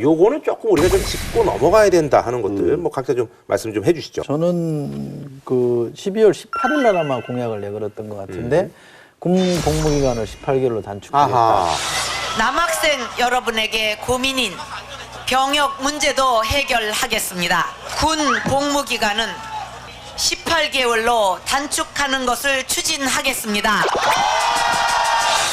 요거는 조금 우리가 좀 짚고 넘어가야 된다 하는 것들 뭐 각자 좀 말씀 좀 해주시죠. 저는 그 12월 18일 날 아마 공약을 내걸었던 것 같은데 군 복무기간을 18개월로 단축하겠다. 남학생 여러분에게 고민인 병역 문제도 해결하겠습니다. 군 복무기간은 18개월로 단축하는 것을 추진하겠습니다.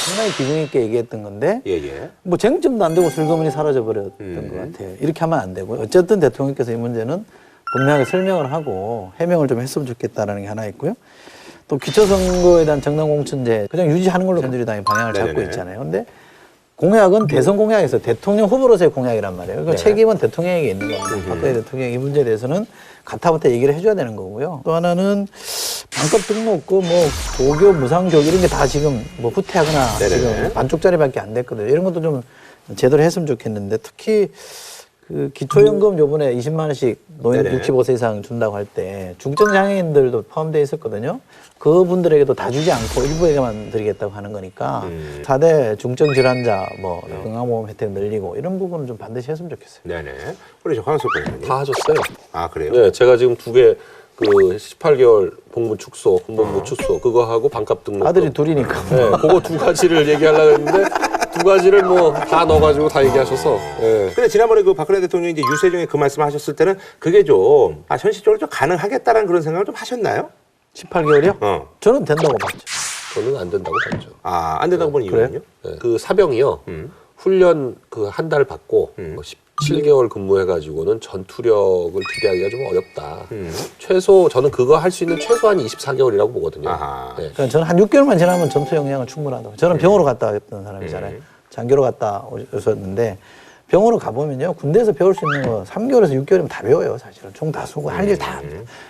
상당히 비중 있게 얘기했던 건데 예예. 뭐 쟁점도 안 되고 슬그머니 사라져버렸던 것 같아요. 이렇게 하면 안 되고요. 어쨌든 대통령께서 이 문제는 분명하게 설명을 하고 해명을 좀 했으면 좋겠다는 게 하나 있고요. 또 기초선거에 대한 정당공천제 그냥 유지하는 걸로 새누리당이 방향을 잡고 네네네. 있잖아요. 근데 공약은 대선 공약에서 대통령 후보로서의 공약이란 말이에요. 그 네. 책임은 대통령에게 있는 겁니다. 박근혜 대통령이 이 문제에 대해서는 가타부터 얘기를 해줘야 되는 거고요. 또 하나는 반값 등록, 뭐 고교 무상교육 이런 게 다 지금 뭐 후퇴하거나 네네네. 지금 반쪽짜리밖에 안 됐거든요. 이런 것도 좀 제대로 했으면 좋겠는데 특히 그 기초연금 요번에 20만 원씩 노인 네네. 65세 이상 준다고 할 때 중증장애인들도 포함되어 있었거든요. 그분들에게도 다 주지 않고 일부에게만 드리겠다고 하는 거니까 4대 중증 질환자 뭐 건강보험 혜택 늘리고 이런 부분은 좀 반드시 했으면 좋겠어요. 네네. 그러죠. 황석호 의원님. 다 하셨어요. 아 그래요? 네, 제가 지금 두 개 그 18개월 복무 축소, 군복무 축소 그거 하고 반값 등록. 아들이 둘이니까. 네, 그거 두 가지를 얘기하려고 했는데 두 가지를 뭐 다 넣어가지고 다 얘기하셔서. 네. 근데 지난번에 그 박근혜 대통령이 이제 유세중에 그 말씀하셨을 때는 그게 좀 현실적으로 좀 가능하겠다라는 그런 생각을 좀 하셨나요? 18개월이요? 저는 된다고 봤죠. 저는 안 된다고 봤죠. 아 안 된다고 보는 이유는요? 네, 그 사병이요. 훈련 그 한 달 받고 뭐 17개월 근무해가지고는 전투력을 기대하기가 좀 어렵다. 최소 저는 그거 할 수 있는 최소한 24개월이라고 보거든요. 아하. 네. 그러니까 저는 한 6개월만 지나면 전투 역량은 충분하다고. 저는 병으로 갔다 왔던 사람이잖아요. 장교로 갔다 오셨는데 병으로 가보면요. 군대에서 배울 수 있는 거 3개월에서 6개월이면 다 배워요. 사실은. 총 다 쓰고 할 일 다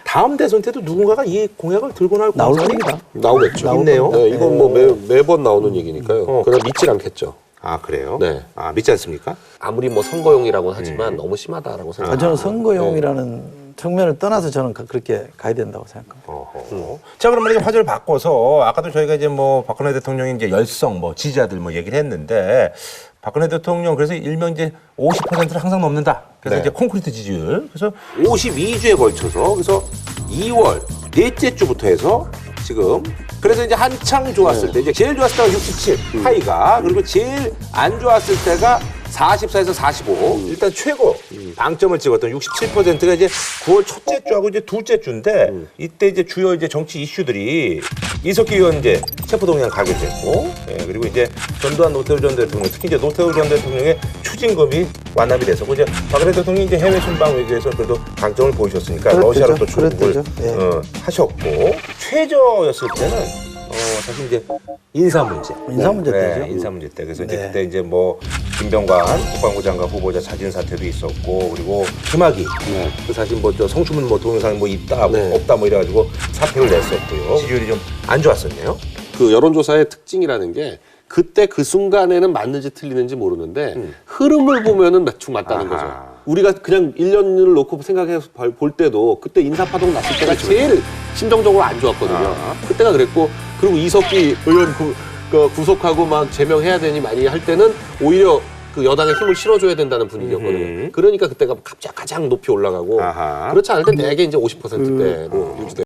다음 대선 때도 누군가가 이 공약을 들고 나올 나올 가능성이 겁니다. 나오겠죠. 있네요. 네, 이건 뭐 매번 나오는 얘기니까요. 그래서 믿질 않겠죠. 아 그래요? 네. 아 믿지 않습니까? 아무리 뭐 선거용이라고는 하지만 너무 심하다라고 생각합니다. 저는 선거용이라는 측면을 떠나서 저는 그렇게 가야 된다고 생각합니다. 어허. 자 그러면 이제 화제를 바꿔서 아까도 저희가 이제 뭐 박근혜 대통령의 이제 열성 뭐 지지자들 뭐 얘기를 했는데 박근혜 대통령 그래서 일명 이제 50%를 항상 넘는다. 그래서 네. 이제 콘크리트 지지율. 그래서 52주에 걸쳐서 그래서 2월 넷째 주부터 해서 지금 그래서 이제 한창 좋았을 때 이제 제일 좋았을 때가 67 하이가 그리고 제일 안 좋았을 때가 44에서 45 일단 최고 방점을 찍었던 67%가 이제 9월 첫째 주하고 이제 둘째 주인데 이때 이제 주요 이제 정치 이슈들이 이석기 의원 이제 체포동의안 가결됐고 그리고 이제 전두환 노태우 전 대통령 특히 이제 노태우 전 대통령의 추징금이 완납이 돼서 이제 박근혜 대통령이 이제 해외 순방 외교에서 그래도 강점을 보이셨으니까 러시아로 또 출국을 그랬대죠. 예. 하셨고 최저였을 때는 사실 이제 인사 문제. 인사 문제 때죠. 인사 문제 때. 그래서 이제 네. 그때 이제 뭐 김병관 국방부 장관 후보자 자진 사퇴도 있었고 그리고 김학의 그 사실 뭐 저 성추문 뭐 동영상 뭐 있다 뭐 네. 없다 뭐 이래가지고 사퇴를 냈었고요. 지지율이 좀 안 좋았었네요. 그 여론조사의 특징이라는 게 그때 그 순간에는 맞는지 틀리는지 모르는데 흐름을 보면은 대충 맞다는 아하. 거죠. 우리가 그냥 1년을 놓고 생각해서 볼 때도 그때 인사파동 났을 때가 제일 심정적으로 안 좋았거든요. 그때가 그랬고 그리고 이석기 의원 구속하고 막 제명해야 되니 많이 할 때는 오히려 그 여당에 힘을 실어줘야 된다는 분위기였거든요. 그러니까 그때가 갑자기 가장 높이 올라가고 아하. 그렇지 않을 땐 대개 이제 50%대로 유지돼요.